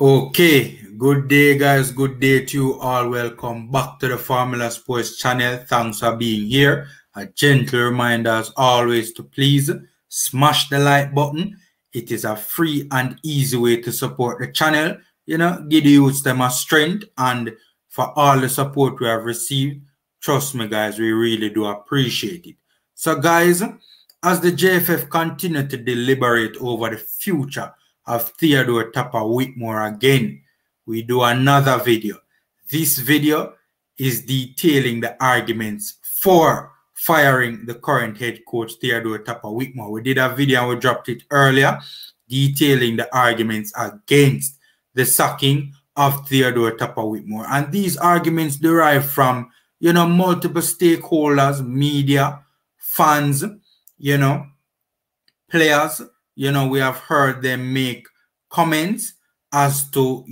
Okay, good day guys, good day to you all. Welcome back to the Formula Sports channel. Thanks for being here. A gentle reminder as always to please smash the like button. It is a free and easy way to support the channel. Give the youths them a strength, and for all the support we have received, trust me guys, we really do appreciate it. So guys, as the JFF continue to deliberate over the future of Theodore Tappa Whitmore again, we do another video. This video is detailing the arguments for firing the current head coach Theodore Tappa Whitmore. We did a video and we dropped it earlier detailing the arguments against the sacking of Theodore Tappa Whitmore. And these arguments derive from, multiple stakeholders, media, fans, players. We have heard them make comments as to,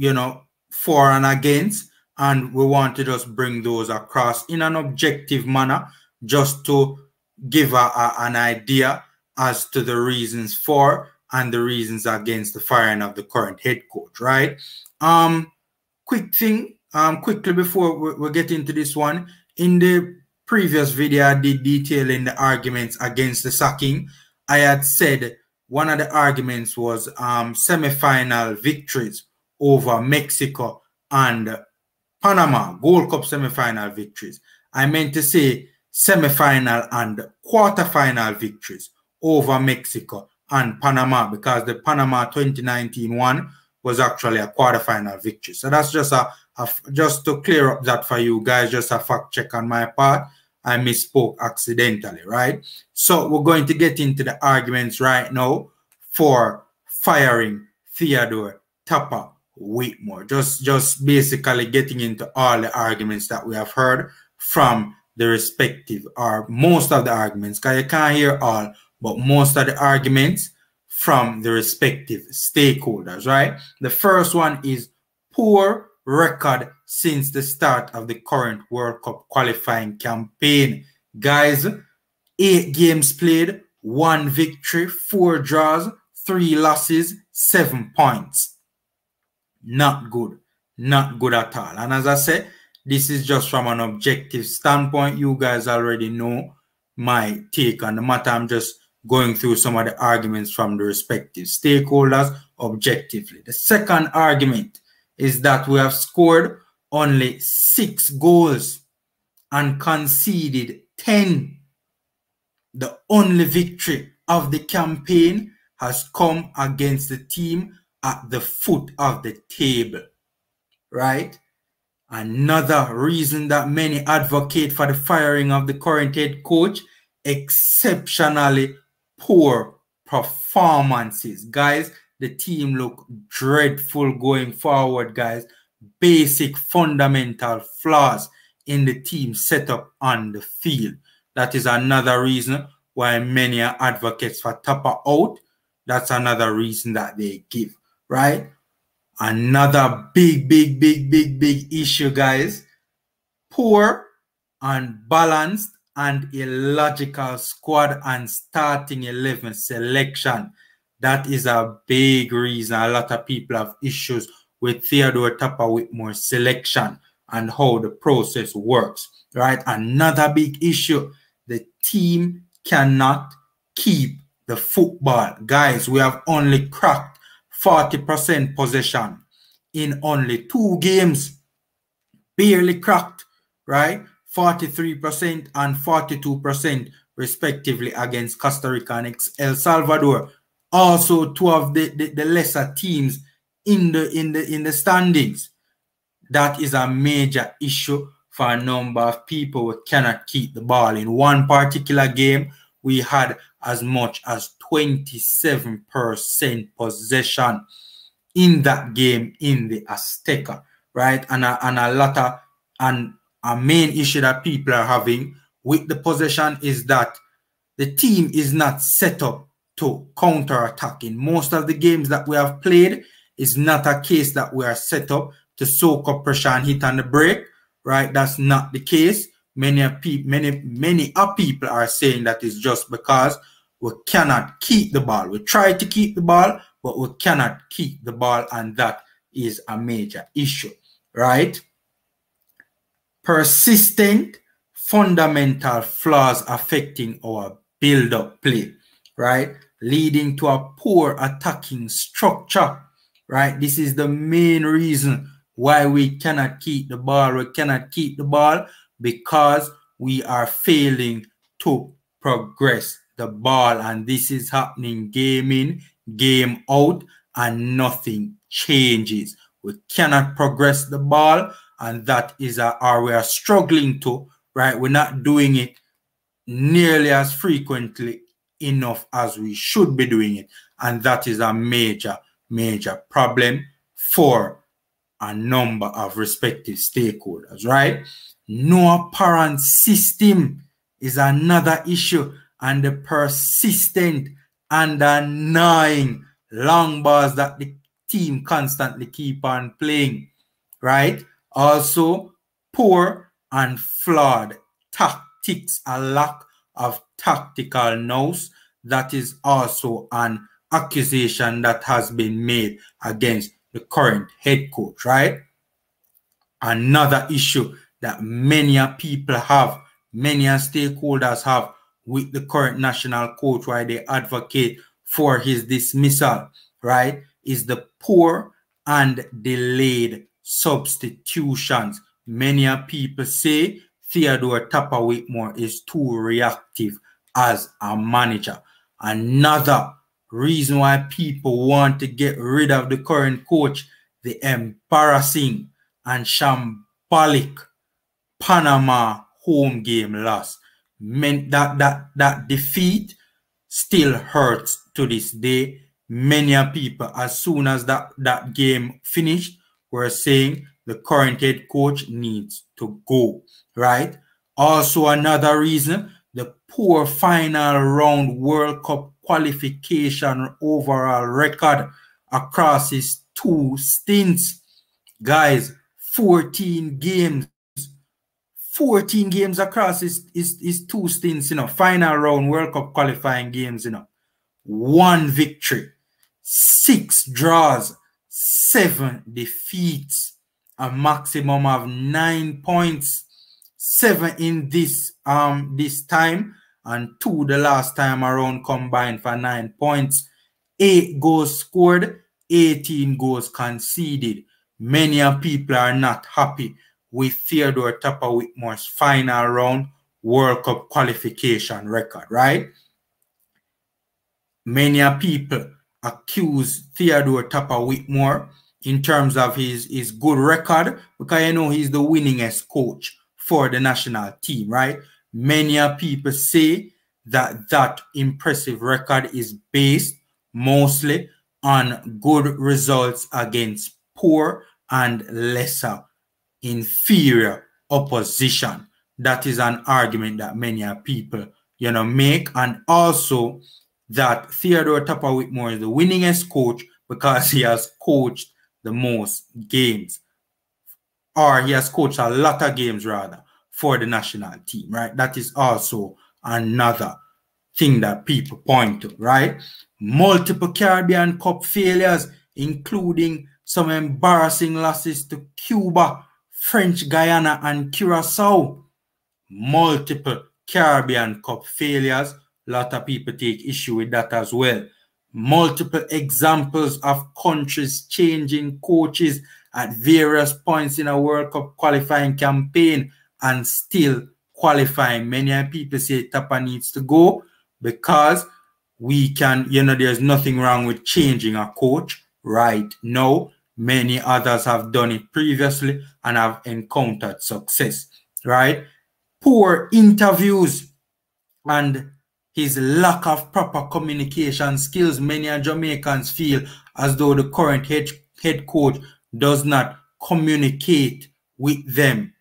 for and against, and we want to just bring those across in an objective manner, just to give an idea as to the reasons for and the reasons against the firing of the current head coach, right? Quickly before we get into this one, in the previous video I did detailing the arguments against the sacking. I had said one of the arguments was semi-final victories over Mexico and Panama, Gold Cup semi-final victories. I meant to say semi-final and quarter-final victories over Mexico and Panama, because the Panama 2019 one was actually a quarter-final victory. So that's just just to clear up that for you guys, just a fact check on my part. I misspoke accidentally, right? So we're going to get into the arguments right now for firing Theodore Tappa Whitmore. Just basically getting into all the arguments that we have heard from the respective, or most of the arguments, because you can't hear all, but most of the arguments from the respective stakeholders, right? The first one is poor record since the start of the current World Cup qualifying campaign. Guys, 8 games played, 1 victory, 4 draws, 3 losses, 7 points. Not good. Not good at all. And as I said, this is just from an objective standpoint. You guys already know my take on the matter. I'm just going through some of the arguments from the respective stakeholders objectively. The second argument is that we have scored only 6 goals and conceded 10. The only victory of the campaign has come against the team at the foot of the table, right? Another reason that many advocate for the firing of the current head coach: exceptionally poor performances. Guys, the team look dreadful going forward, guys. Basic fundamental flaws in the team setup on the field. That is another reason why many are advocates for Tappa out. That's another reason that they give, right? Another big issue, guys: poor, unbalanced, and illogical squad and starting 11 selection. That is a big reason a lot of people have issues with Theodore Tappa Whitmore's selection and how the process works, right? Another big issue: the team cannot keep the football. Guys, we have only cracked 40% possession in only 2 games. Barely cracked, right? 43% and 42% respectively against Costa Rica and El Salvador. Also 2 of the lesser teams in the standings. That is a major issue for a number of people who cannot keep the ball. In one particular game, we had as much as 27% possession in that game in the Azteca, right? And a main issue that people are having with the possession is that the team is not set up to counter-attack. In most of the games that we have played, it's not a case that we are set up to soak up pressure and hit on the break, right? That's not the case. Many people are saying that it's just because we cannot keep the ball. We try to keep the ball, but we cannot keep the ball, and that is a major issue, right? Persistent fundamental flaws affecting our build-up play, right? Leading to a poor attacking structure, right? This is the main reason why we cannot keep the ball. We cannot keep the ball because we are failing to progress the ball, and this is happening game in, game out, and nothing changes. We cannot progress the ball, and that is or we are struggling to, right? We're not doing it nearly as frequently enough as we should be doing it, and that is a major problem for a number of respective stakeholders, right? No apparent system is another issue, and the persistent and annoying long balls that the team constantly keep on playing, right? Also, poor and flawed tactics, a lack of tactical nous. That is also an accusation that has been made against the current head coach, right? Another issue that many people have, many stakeholders have with the current national coach, why they advocate for his dismissal, right, is the poor and delayed substitutions. Many people say Theodore Tappa Whitmore is too reactive as a manager. Another reason why people want to get rid of the current coach, the embarrassing and shambolic Panama home game loss. Meant that defeat still hurts to this day. Many people, as soon as that game finished, were saying the current head coach needs to go, right? Also, another reason, the poor final round World Cup qualification overall record across his 2 stints. Guys, 14 games. 14 games across his 2 stints, final round World Cup qualifying games, 1 victory, 6 draws, 7 defeats, a maximum of 9 points, 7 in this time, and 2 the last time around combined for 9 points, 8 goals scored, 18 goals conceded. Many people are not happy with Theodore Tappa Whitmore's final round World Cup qualification record, right? Many people accuse Theodore Tappa Whitmore in terms of his good record, because he's the winningest coach for the national team, right? Many people say that impressive record is based mostly on good results against poor and lesser inferior opposition. That is an argument that many people, make, and also that Theodore Tappa Whitmore is the winningest coach because he has coached the most games, or he has coached a lot of games rather for the national team, right? That is also another thing that people point to, right? Multiple Caribbean Cup failures, including some embarrassing losses to Cuba, French Guiana, and Curacao. Multiple Caribbean Cup failures. A lot of people take issue with that as well. Multiple examples of countries changing coaches at various points in a World Cup qualifying campaign and still qualifying. Many people say Tappa needs to go because we can, there's nothing wrong with changing a coach right now. Many others have done it previously and have encountered success, right? Poor interviews and his lack of proper communication skills. Many Jamaicans feel as though the current head coach does not communicate with them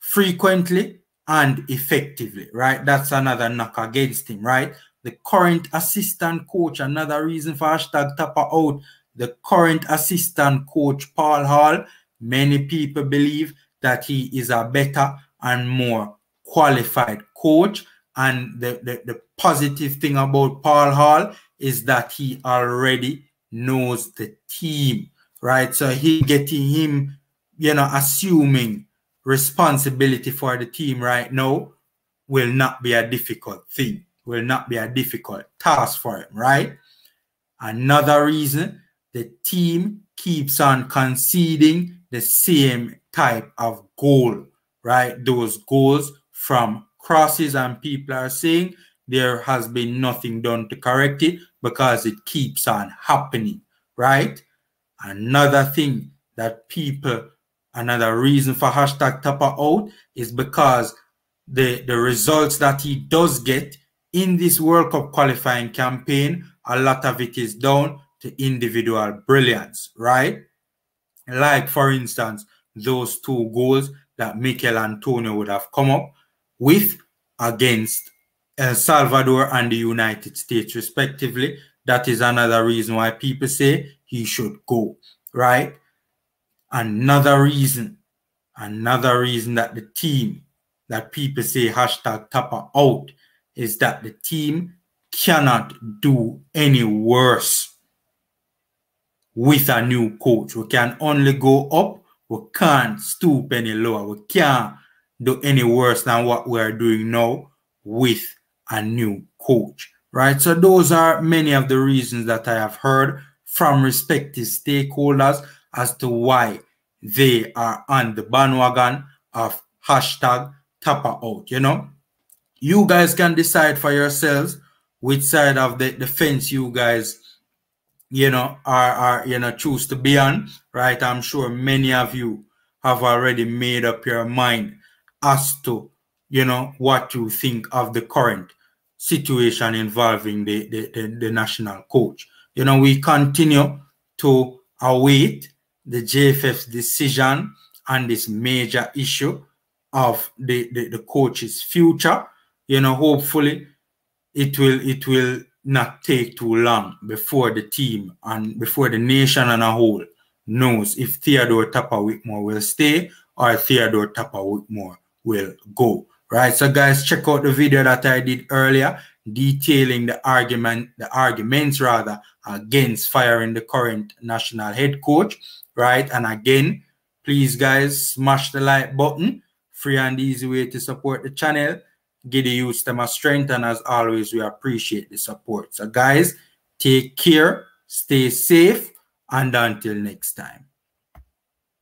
frequently and effectively, right? That's another knock against him, right? The current assistant coach, another reason for hashtag Tappa out, the current assistant coach, Paul Hall, many people believe that he is a better and more qualified coach. And the positive thing about Paul Hall is that he already knows the team, right? So he getting him, you know, assuming responsibility for the team right now will not be a difficult thing, will not be a difficult task for him, right? Another reason, the team keeps on conceding the same type of goal, right? Those goals from crosses, and people are saying there has been nothing done to correct it because it keeps on happening, right? Another thing that people, another reason for hashtag Tappa out is because the results that he does get in this World Cup qualifying campaign, a lot of it is down to individual brilliance, right? Like, for instance, those 2 goals that Mikel Antonio would have come up with against El Salvador and the United States, respectively. That is another reason why people say he should go, right? Another reason that the team, that people say hashtag Tappa out, is that the team cannot do any worse with a new coach. We can only go up. We can't stoop any lower. We can't do any worse than what we're doing now with a new coach, right? So those are many of the reasons that I have heard from respective stakeholders as to why they are on the bandwagon of hashtag Tappa out. You know, you guys can decide for yourselves which side of the fence you guys, you know, are you know, choose to be on, right? I'm sure many of you have already made up your mind as to, you know, what you think of the current situation involving the national coach. You know, we continue to await the JFF's decision on this major issue of the coach's future. You know, hopefully it will not take too long before the team and before the nation as a whole knows if Theodore Tappa Whitmore will stay or Theodore Tappa Whitmore will go. Right? So guys, check out the video that I did earlier detailing the arguments rather against firing the current national head coach. Right? And again, please guys, smash the like button. Free and easy way to support the channel. Give the youth them a strength, and as always, we appreciate the support. So guys, take care, stay safe, and until next time.